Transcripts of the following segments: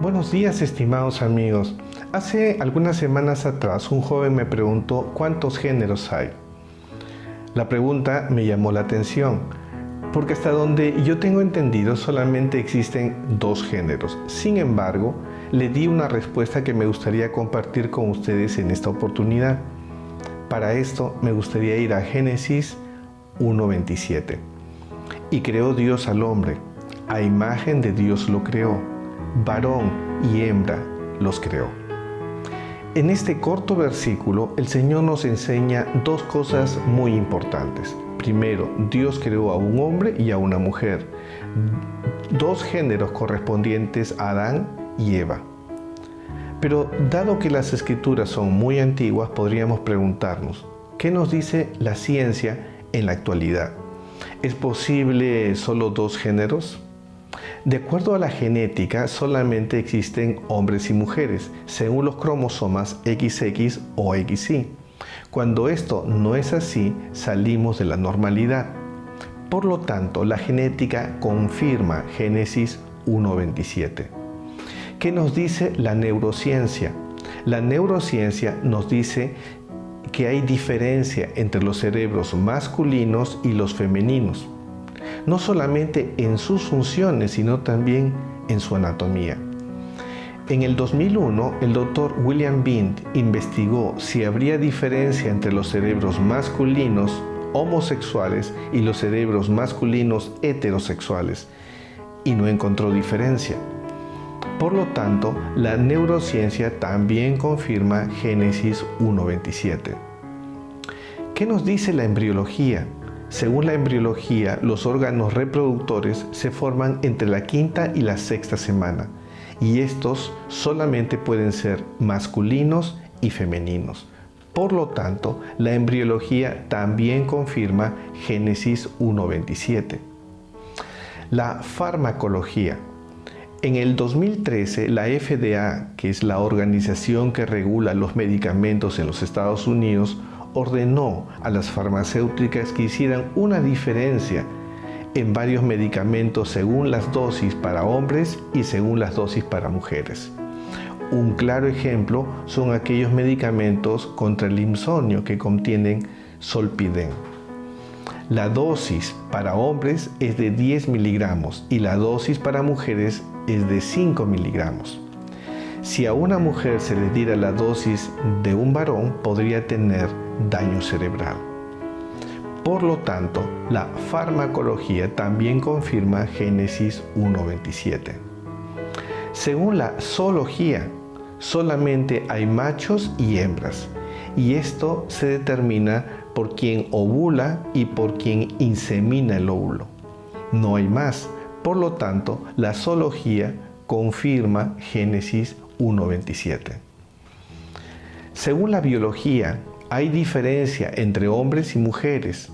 Buenos días, estimados amigos. Hace algunas semanas atrás un joven me preguntó cuántos géneros hay. La pregunta me llamó la atención, porque hasta donde yo tengo entendido solamente existen dos géneros. Sin embargo, le di una respuesta que me gustaría compartir con ustedes en esta oportunidad. Para esto me gustaría ir a Génesis 1:27. Y creó Dios al hombre, a imagen de Dios lo creó, varón y hembra los creó. En este corto versículo, el Señor nos enseña dos cosas muy importantes. Primero, Dios creó a un hombre y a una mujer, dos géneros correspondientes a Adán y Eva. Pero dado que las escrituras son muy antiguas, podríamos preguntarnos, ¿qué nos dice la ciencia en la actualidad? ¿Es posible solo dos géneros? De acuerdo a la genética, solamente existen hombres y mujeres, según los cromosomas XX o XY. Cuando esto no es así, salimos de la normalidad. Por lo tanto, la genética confirma Génesis 1:27. ¿Qué nos dice la neurociencia? La neurociencia nos dice que hay diferencia entre los cerebros masculinos y los femeninos, no solamente en sus funciones, sino también en su anatomía. En el 2001, el doctor William Bind investigó si habría diferencia entre los cerebros masculinos homosexuales y los cerebros masculinos heterosexuales, y no encontró diferencia. Por lo tanto, la neurociencia también confirma Génesis 1:27. ¿Qué nos dice la embriología? Según la embriología, los órganos reproductores se forman entre la quinta y la sexta semana, y estos solamente pueden ser masculinos y femeninos. Por lo tanto, la embriología también confirma Génesis 1:27. La farmacología. En el 2013, la FDA, que es la organización que regula los medicamentos en los Estados Unidos, ordenó a las farmacéuticas que hicieran una diferencia en varios medicamentos según las dosis para hombres y según las dosis para mujeres. Un claro ejemplo son aquellos medicamentos contra el insomnio que contienen Zolpidem. La dosis para hombres es de 10 miligramos y la dosis para mujeres es de 5 miligramos. Si a una mujer se le diera la dosis de un varón, podría tener daño cerebral. Por lo tanto, la farmacología también confirma Génesis 1:27. Según la zoología, solamente hay machos y hembras, y esto se determina por quien ovula y por quien insemina el óvulo. No hay más. Por lo tanto, la zoología confirma Génesis 1:27. Según la biología, hay diferencia entre hombres y mujeres.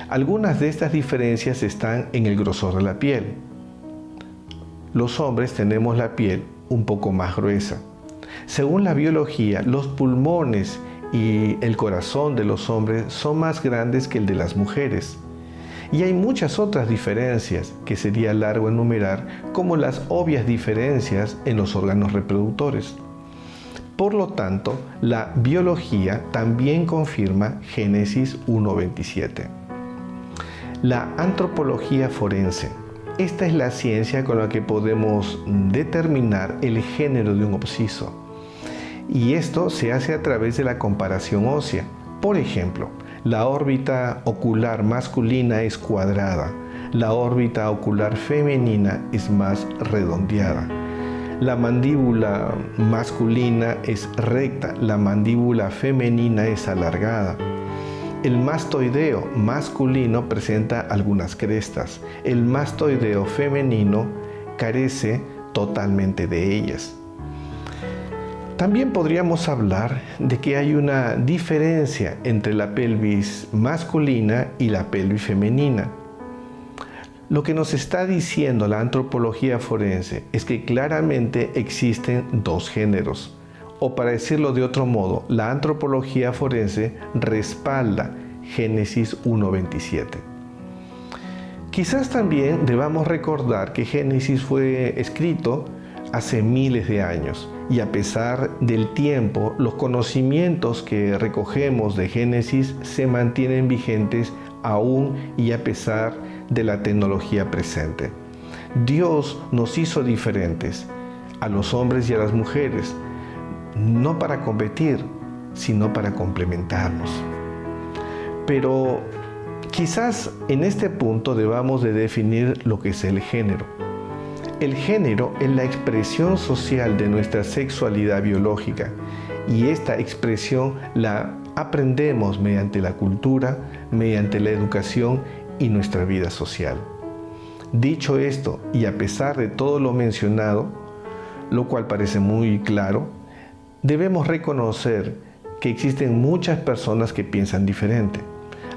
Algunas de estas diferencias están en el grosor de la piel. Los hombres tenemos la piel un poco más gruesa. Según la biología, los pulmones y el corazón de los hombres son más grandes que el de las mujeres. Y hay muchas otras diferencias que sería largo enumerar, como las obvias diferencias en los órganos reproductores. Por lo tanto, la biología también confirma Génesis 1:27. La antropología forense. Esta es la ciencia con la que podemos determinar el género de un occiso. Y esto se hace a través de la comparación ósea. Por ejemplo, la órbita ocular masculina es cuadrada, la órbita ocular femenina es más redondeada. La mandíbula masculina es recta, la mandíbula femenina es alargada. El mastoideo masculino presenta algunas crestas, el mastoideo femenino carece totalmente de ellas. También podríamos hablar de que hay una diferencia entre la pelvis masculina y la pelvis femenina. Lo que nos está diciendo la antropología forense es que claramente existen dos géneros. O para decirlo de otro modo, la antropología forense respalda Génesis 1:27. Quizás también debamos recordar que Génesis fue escrito hace miles de años y a pesar del tiempo, los conocimientos que recogemos de Génesis se mantienen vigentes aún y a pesar de la tecnología presente. Dios nos hizo diferentes a los hombres y a las mujeres, no para competir, sino para complementarnos. Pero quizás en este punto debamos de definir lo que es el género. El género es la expresión social de nuestra sexualidad biológica y esta expresión la aprendemos mediante la cultura, mediante la educación y nuestra vida social. Dicho esto, y a pesar de todo lo mencionado, lo cual parece muy claro, debemos reconocer que existen muchas personas que piensan diferente.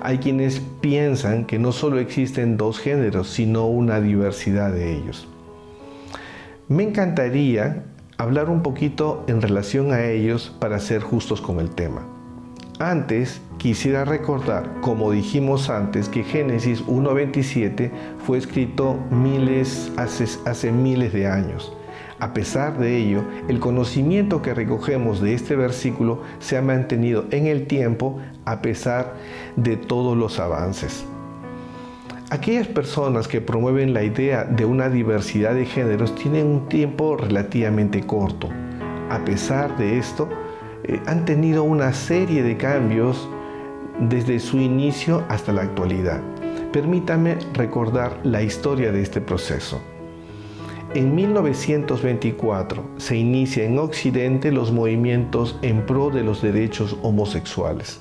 Hay quienes piensan que no solo existen dos géneros, sino una diversidad de ellos. Me encantaría hablar un poquito en relación a ellos para ser justos con el tema. Antes, quisiera recordar, como dijimos antes, que Génesis 1:27 fue escrito hace miles de años. A pesar de ello, el conocimiento que recogemos de este versículo se ha mantenido en el tiempo a pesar de todos los avances. Aquellas personas que promueven la idea de una diversidad de géneros tienen un tiempo relativamente corto. A pesar de esto, han tenido una serie de cambios desde su inicio hasta la actualidad. Permítame recordar la historia de este proceso. En 1924 se inicia en Occidente los movimientos en pro de los derechos homosexuales.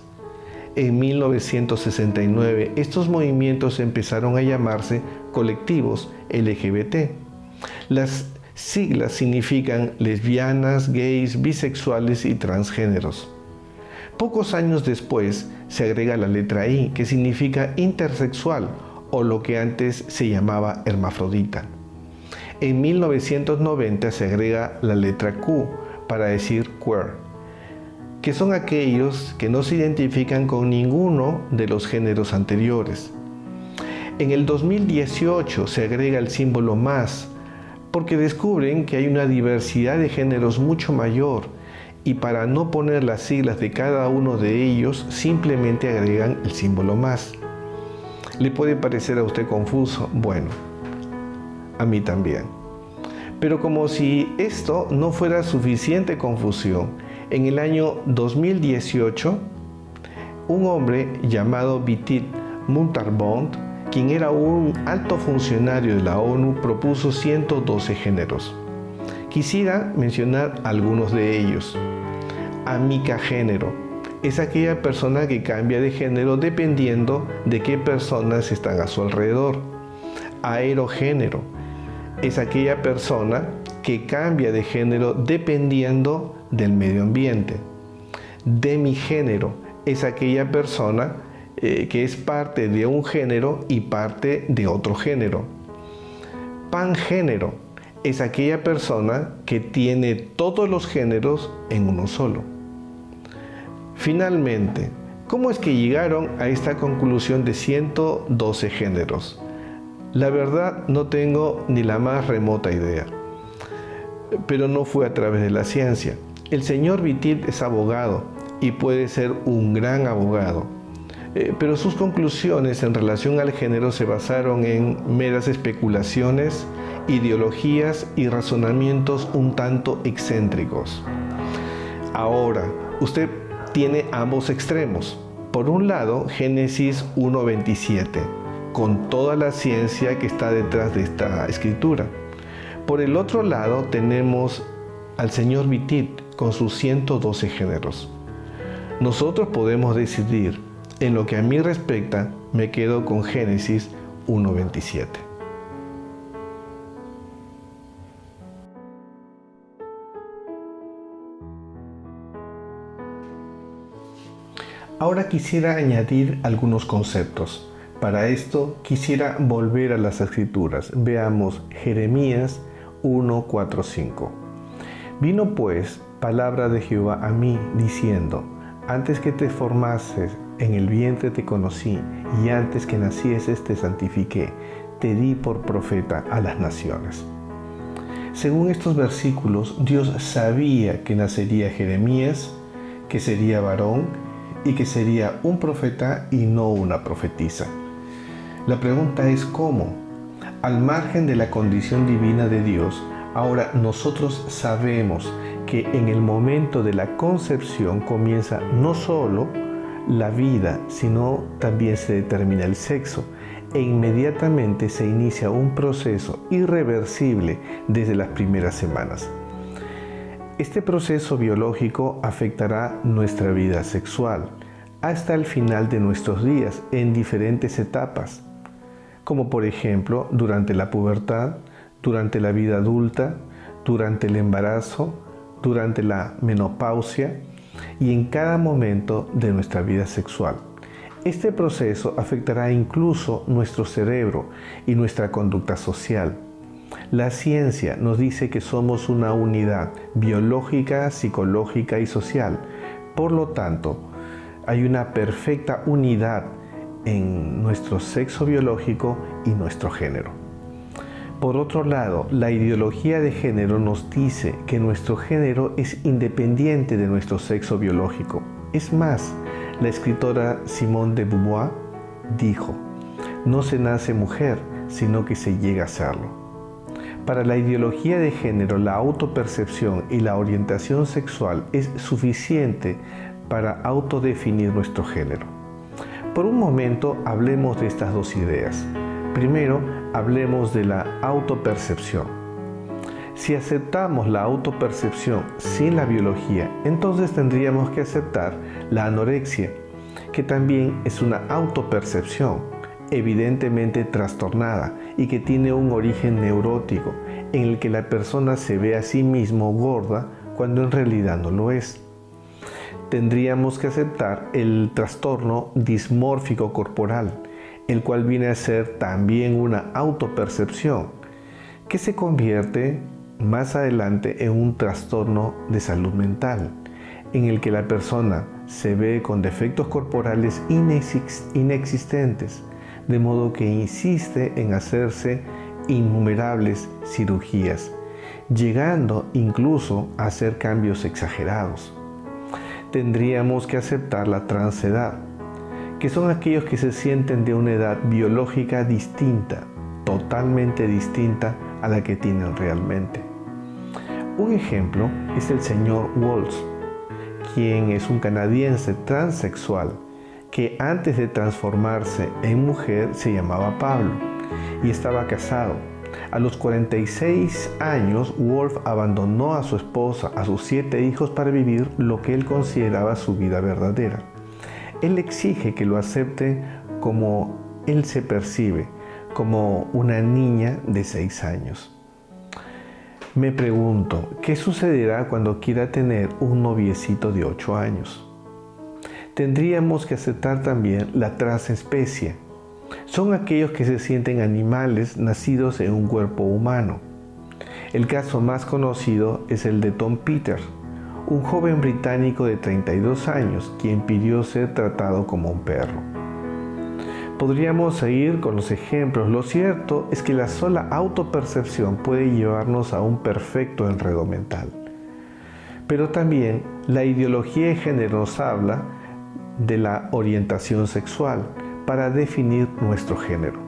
En 1969 estos movimientos empezaron a llamarse colectivos LGBT. Las siglas significan lesbianas, gays, bisexuales y transgéneros. Pocos años después se agrega la letra I, que significa intersexual o lo que antes se llamaba hermafrodita. En 1990 se agrega la letra Q para decir queer, que son aquellos que no se identifican con ninguno de los géneros anteriores. En el 2018 se agrega el símbolo más, porque descubren que hay una diversidad de géneros mucho mayor y para no poner las siglas de cada uno de ellos simplemente agregan el símbolo más. ¿Le puede parecer a usted confuso? Bueno, a mí también. Pero como si esto no fuera suficiente confusión, en el año 2018, un hombre llamado Vitit Muntarbond, quien era un alto funcionario de la ONU, propuso 112 géneros. Quisiera mencionar algunos de ellos. Amicagénero es aquella persona que cambia de género dependiendo de qué personas están a su alrededor. Aerogénero es aquella persona que cambia de género dependiendo del medio ambiente. Demigénero es aquella persona que es parte de un género y parte de otro género. Pangénero es aquella persona que tiene todos los géneros en uno solo. Finalmente, ¿cómo es que llegaron a esta conclusión de 112 géneros? La verdad no tengo ni la más remota idea, pero no fue a través de la ciencia. El señor Vitit es abogado y puede ser un gran abogado, pero sus conclusiones en relación al género se basaron en meras especulaciones, ideologías y razonamientos un tanto excéntricos. Ahora, usted tiene ambos extremos. Por un lado, Génesis 1:27, con toda la ciencia que está detrás de esta escritura. Por el otro lado, tenemos al señor Vitit con sus 112 géneros. Nosotros podemos decidir. En lo que a mí respecta, me quedo con Génesis 1:27. Ahora quisiera añadir algunos conceptos. Para esto quisiera volver a las escrituras. Veamos Jeremías 1:4-5. Vino pues palabra de Jehová a mí, diciendo: antes que te formases en el vientre te conocí, y antes que nacieses te santifiqué, te di por profeta a las naciones. Según estos versículos, Dios sabía que nacería Jeremías, que sería varón y que sería un profeta y no una profetisa. La pregunta es ¿cómo? Al margen de la condición divina de Dios, ahora nosotros sabemos que en el momento de la concepción comienza no solo la vida, sino también se determina el sexo e inmediatamente se inicia un proceso irreversible desde las primeras semanas. Este proceso biológico afectará nuestra vida sexual hasta el final de nuestros días en diferentes etapas, como por ejemplo durante la pubertad, durante la vida adulta, durante el embarazo, durante la menopausia y en cada momento de nuestra vida sexual. Este proceso afectará incluso nuestro cerebro y nuestra conducta social. La ciencia nos dice que somos una unidad biológica, psicológica y social. Por lo tanto, hay una perfecta unidad en nuestro sexo biológico y nuestro género. Por otro lado, la ideología de género nos dice que nuestro género es independiente de nuestro sexo biológico. Es más, la escritora Simone de Beauvoir dijo: no se nace mujer, sino que se llega a serlo. Para la ideología de género, la autopercepción y la orientación sexual es suficiente para autodefinir nuestro género. Por un momento hablemos de estas dos ideas. Primero, hablemos de la autopercepción. Si aceptamos la autopercepción sin la biología, entonces tendríamos que aceptar la anorexia, que también es una autopercepción, evidentemente trastornada y que tiene un origen neurótico en el que la persona se ve a sí mismo gorda cuando en realidad no lo es. Tendríamos que aceptar el trastorno dismórfico corporal, el cual viene a ser también una autopercepción, que se convierte más adelante en un trastorno de salud mental, en el que la persona se ve con defectos corporales inexistentes, de modo que insiste en hacerse innumerables cirugías, llegando incluso a hacer cambios exagerados. Tendríamos que aceptar la transedad, que son aquellos que se sienten de una edad biológica distinta, totalmente distinta a la que tienen realmente. Un ejemplo es el señor Walsh, quien es un canadiense transexual que antes de transformarse en mujer se llamaba Pablo y estaba casado. A los 46 años, Wolf abandonó a su esposa, a sus 7 hijos para vivir lo que él consideraba su vida verdadera. Él exige que lo acepte como él se percibe, como una niña de 6 años. Me pregunto, ¿qué sucederá cuando quiera tener un noviecito de 8 años? Tendríamos que aceptar también la transespecie. Son aquellos que se sienten animales nacidos en un cuerpo humano. El caso más conocido es el de Tom Peters, un joven británico de 32 años quien pidió ser tratado como un perro. Podríamos seguir con los ejemplos. Lo cierto es que la sola autopercepción puede llevarnos a un perfecto enredo mental. Pero también la ideología de género nos habla de la orientación sexual para definir nuestro género,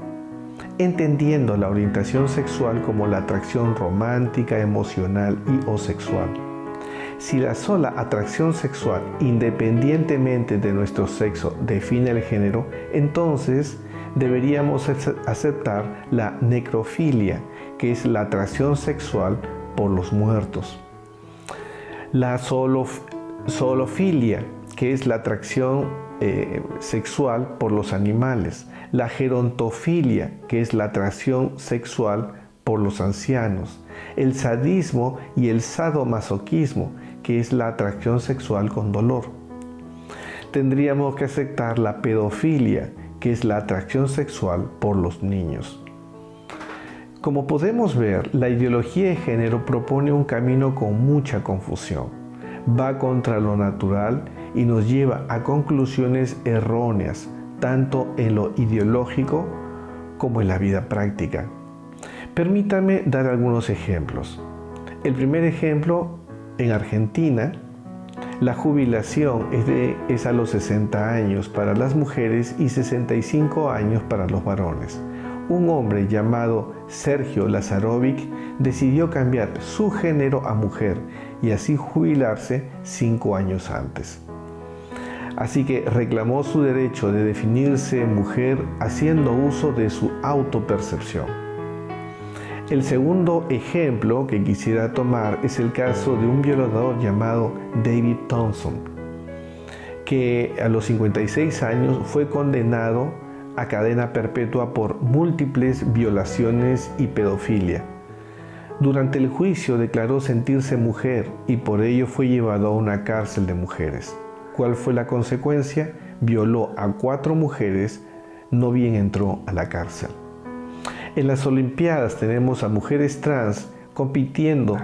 entendiendo la orientación sexual como la atracción romántica, emocional y o sexual. Si la sola atracción sexual, independientemente de nuestro sexo, define el género, entonces deberíamos aceptar la necrofilia, que es la atracción sexual por los muertos. La zoofilia, que es la atracción sexual por los animales. La gerontofilia, que es la atracción sexual por los ancianos. El sadismo y el sadomasoquismo, que es la atracción sexual con dolor. Tendríamos que aceptar la pedofilia, que es la atracción sexual por los niños. Como podemos ver, la ideología de género propone un camino con mucha confusión. Va contra lo natural y nos lleva a conclusiones erróneas, tanto en lo ideológico como en la vida práctica. Permítame dar algunos ejemplos. El primer ejemplo, en Argentina, la jubilación es a los 60 años para las mujeres y 65 años para los varones. Un hombre llamado Sergio Lazarovic decidió cambiar su género a mujer y así jubilarse 5 años antes. Así que reclamó su derecho de definirse mujer haciendo uso de su autopercepción. El segundo ejemplo que quisiera tomar es el caso de un violador llamado David Thompson, que a los 56 años fue condenado a cadena perpetua por múltiples violaciones y pedofilia. Durante el juicio declaró sentirse mujer y por ello fue llevado a una cárcel de mujeres. ¿Cuál fue la consecuencia? Violó a 4 mujeres, no bien entró a la cárcel. En las Olimpiadas tenemos a mujeres trans compitiendo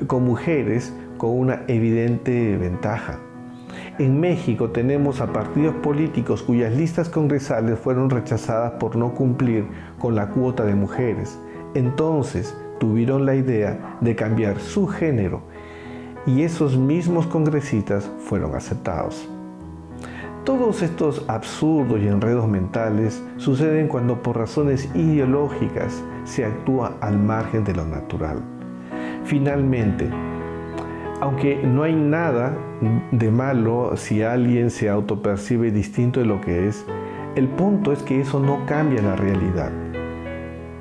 con mujeres con una evidente ventaja. En México tenemos a partidos políticos cuyas listas congresales fueron rechazadas por no cumplir con la cuota de mujeres. Entonces tuvieron la idea de cambiar su género y esos mismos congresistas fueron aceptados. Todos estos absurdos y enredos mentales suceden cuando por razones ideológicas se actúa al margen de lo natural. Finalmente, aunque no hay nada de malo si alguien se autopercibe distinto de lo que es, el punto es que eso no cambia la realidad.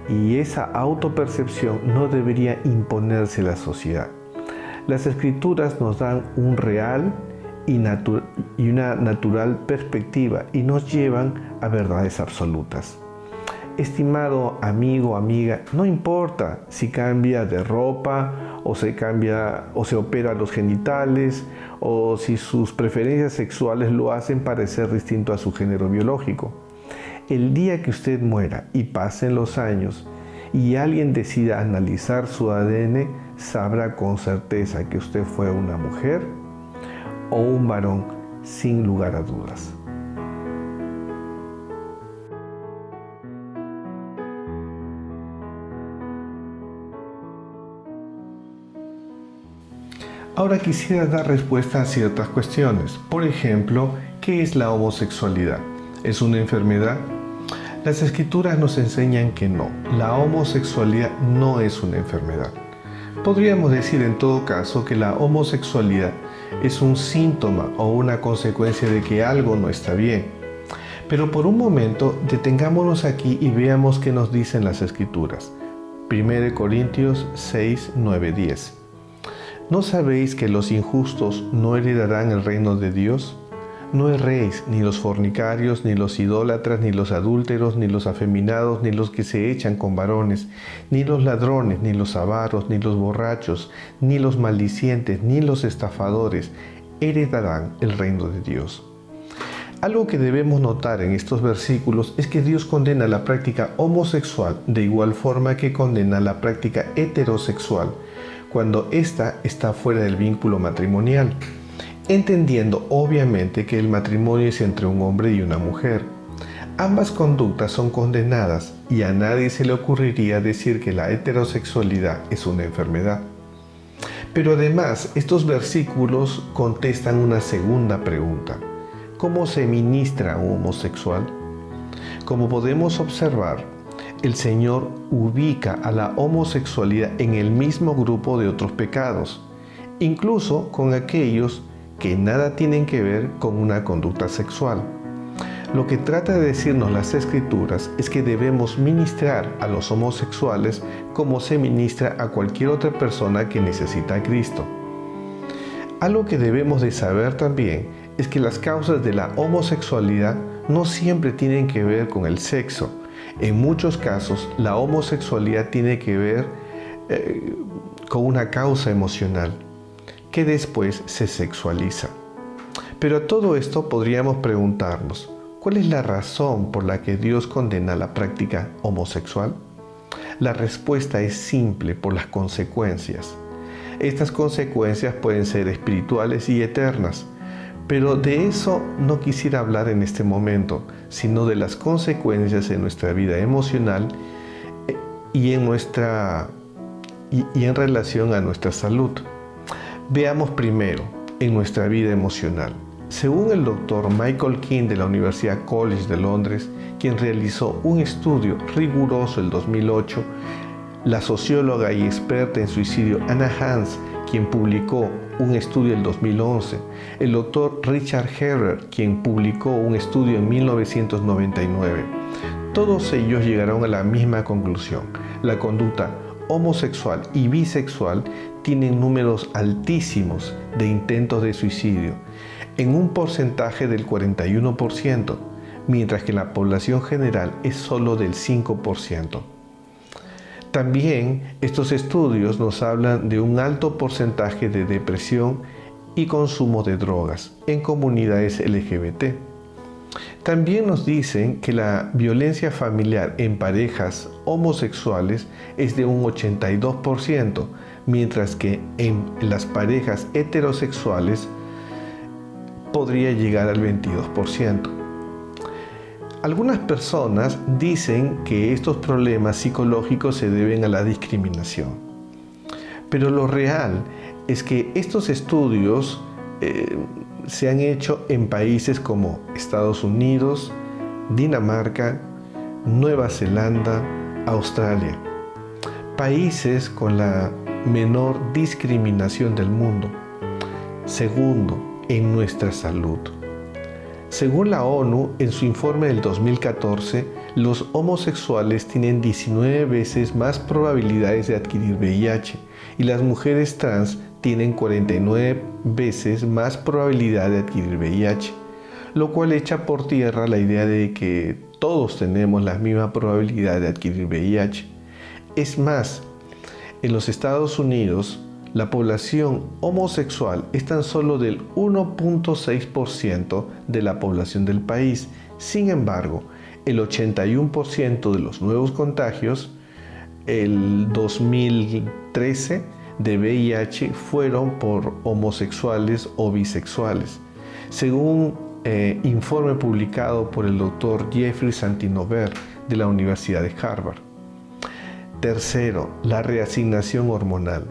Y esa autopercepción no debería imponerse a la sociedad. Las Escrituras nos dan un real y una natural perspectiva y nos llevan a verdades absolutas. Estimado amigo o amiga, no importa si cambia de ropa o se opera los genitales o si sus preferencias sexuales lo hacen parecer distinto a su género biológico. El día que usted muera y pasen los años y alguien decida analizar su ADN, sabrá con certeza que usted fue una mujer o un varón sin lugar a dudas. Ahora quisiera dar respuesta a ciertas cuestiones. Por ejemplo, ¿qué es la homosexualidad? ¿Es una enfermedad? Las Escrituras nos enseñan que no. La homosexualidad no es una enfermedad. Podríamos decir en todo caso que la homosexualidad es un síntoma o una consecuencia de que algo no está bien. Pero por un momento detengámonos aquí y veamos qué nos dicen las Escrituras. 1 Corintios 6, 9, 10. ¿No sabéis que los injustos no heredarán el reino de Dios? No erréis, ni los fornicarios, ni los idólatras, ni los adúlteros, ni los afeminados, ni los que se echan con varones, ni los ladrones, ni los avaros, ni los borrachos, ni los maldicientes, ni los estafadores heredarán el reino de Dios. Algo que debemos notar en estos versículos es que Dios condena la práctica homosexual de igual forma que condena la práctica heterosexual cuando ésta está fuera del vínculo matrimonial, entendiendo obviamente que el matrimonio es entre un hombre y una mujer. Ambas conductas son condenadas y a nadie se le ocurriría decir que la heterosexualidad es una enfermedad. Pero además, estos versículos contestan una segunda pregunta. ¿Cómo se ministra a un homosexual? Como podemos observar, el Señor ubica a la homosexualidad en el mismo grupo de otros pecados, incluso con aquellos que nada tienen que ver con una conducta sexual. Lo que trata de decirnos las Escrituras es que debemos ministrar a los homosexuales como se ministra a cualquier otra persona que necesita a Cristo. Algo que debemos de saber también es que las causas de la homosexualidad no siempre tienen que ver con el sexo. En muchos casos, la homosexualidad tiene que ver con una causa emocional que después se sexualiza. Pero a todo esto podríamos preguntarnos, ¿cuál es la razón por la que Dios condena la práctica homosexual? La respuesta es simple: por las consecuencias. Estas consecuencias pueden ser espirituales y eternas, pero de eso no quisiera hablar en este momento, sino de las consecuencias en nuestra vida emocional y en nuestra y en relación a nuestra salud. Veamos primero en nuestra vida emocional. Según el doctor Michael King de la Universidad College de Londres, quien realizó un estudio riguroso el 2008, la socióloga y experta en suicidio Anna Hans, quien publicó un estudio en 2011, el doctor Richard Herrer, quien publicó un estudio en 1999. Todos ellos llegaron a la misma conclusión: la conducta homosexual y bisexual tienen números altísimos de intentos de suicidio, en un porcentaje del 41%, mientras que la población general es solo del 5%. También estos estudios nos hablan de un alto porcentaje de depresión y consumo de drogas en comunidades LGBT. También nos dicen que la violencia familiar en parejas homosexuales es de un 82%, mientras que en las parejas heterosexuales podría llegar al 22%. Algunas personas dicen que estos problemas psicológicos se deben a la discriminación, pero lo real es que estos estudios se han hecho en países como Estados Unidos, Dinamarca, Nueva Zelanda, Australia, países con la menor discriminación del mundo. Segundo, en nuestra salud. Según la ONU, en su informe del 2014, los homosexuales tienen 19 veces más probabilidades de adquirir VIH y las mujeres trans tienen 49 veces más probabilidad de adquirir VIH, lo cual echa por tierra la idea de que todos tenemos la misma probabilidad de adquirir VIH. Es más, en los Estados Unidos, la población homosexual es tan solo del 1.6% de la población del país. Sin embargo, el 81% de los nuevos contagios, el 2013, de VIH fueron por homosexuales o bisexuales, según informe publicado por el doctor Jeffrey Santinover de la Universidad de Harvard. Tercero, la reasignación hormonal.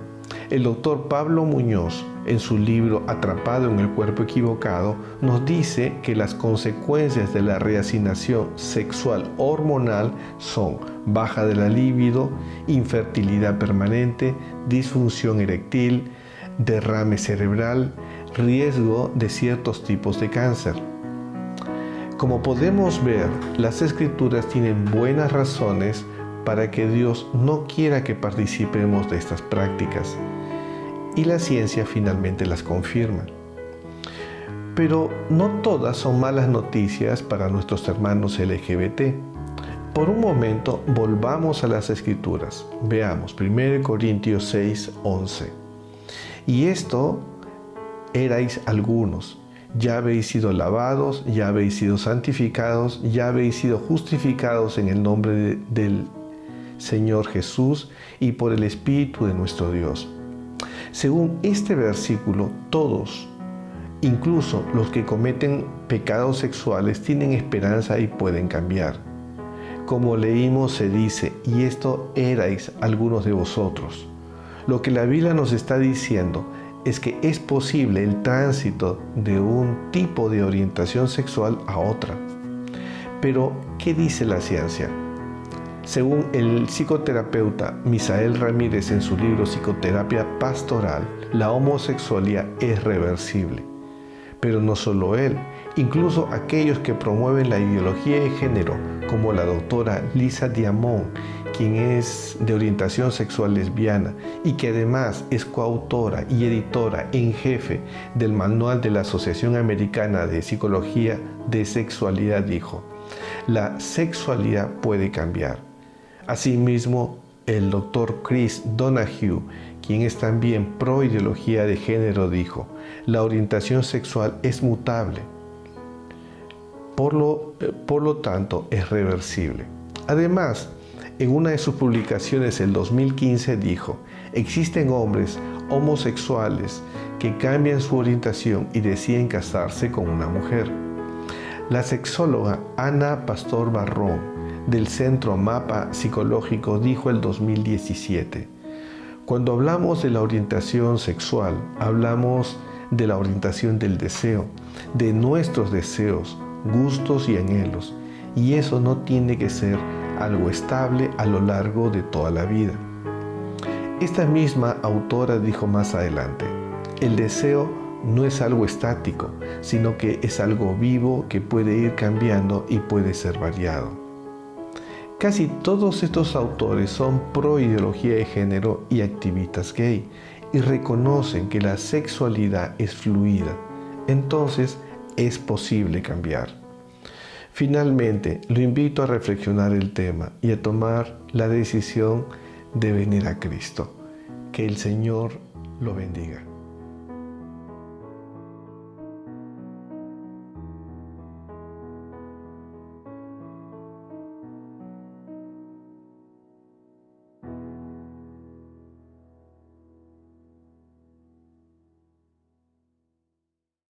El doctor Pablo Muñoz, en su libro Atrapado en el cuerpo equivocado, nos dice que las consecuencias de la reasignación sexual hormonal son baja de la libido, infertilidad permanente, disfunción eréctil, derrame cerebral, riesgo de ciertos tipos de cáncer. Como podemos ver, las Escrituras tienen buenas razones para que Dios no quiera que participemos de estas prácticas, y la ciencia finalmente las confirma. Pero no todas son malas noticias para nuestros hermanos LGBT. Por un momento volvamos a las Escrituras. Veamos 1 Corintios 6, 11. Y esto erais algunos, ya habéis sido lavados, ya habéis sido santificados, ya habéis sido justificados en el nombre del Señor Jesús y por el Espíritu de nuestro Dios. Según este versículo, todos, incluso los que cometen pecados sexuales, tienen esperanza y pueden cambiar. Como leímos, se dice, y esto erais algunos de vosotros. Lo que la Biblia nos está diciendo es que es posible el tránsito de un tipo de orientación sexual a otra. Pero, ¿qué dice la ciencia? Según el psicoterapeuta Misael Ramírez en su libro Psicoterapia Pastoral, la homosexualidad es reversible. Pero no solo él, incluso aquellos que promueven la ideología de género, como la doctora Lisa Diamond, quien es de orientación sexual lesbiana y que además es coautora y editora en jefe del manual de la Asociación Americana de Psicología de Sexualidad, dijo: la sexualidad puede cambiar. Asimismo, el doctor Chris Donahue, quien es también pro ideología de género, dijo: la orientación sexual es mutable, por lo tanto es reversible. Además, en una de sus publicaciones el 2015 dijo: existen hombres homosexuales que cambian su orientación y deciden casarse con una mujer. La sexóloga Ana Pastor Barrón, del Centro Mapa Psicológico, dijo el 2017: Cuando hablamos de la orientación sexual, hablamos de la orientación del deseo, de nuestros deseos, gustos y anhelos. Y eso no tiene que ser algo estable a lo largo de toda la vida. Esta misma autora dijo más adelante, el deseo no es algo estático, sino que es algo vivo que puede ir cambiando y puede ser variado. Casi todos estos autores son pro ideología de género y activistas gay y reconocen que la sexualidad es fluida, entonces es posible cambiar. Finalmente, lo invito a reflexionar el tema y a tomar la decisión de venir a Cristo. Que el Señor lo bendiga.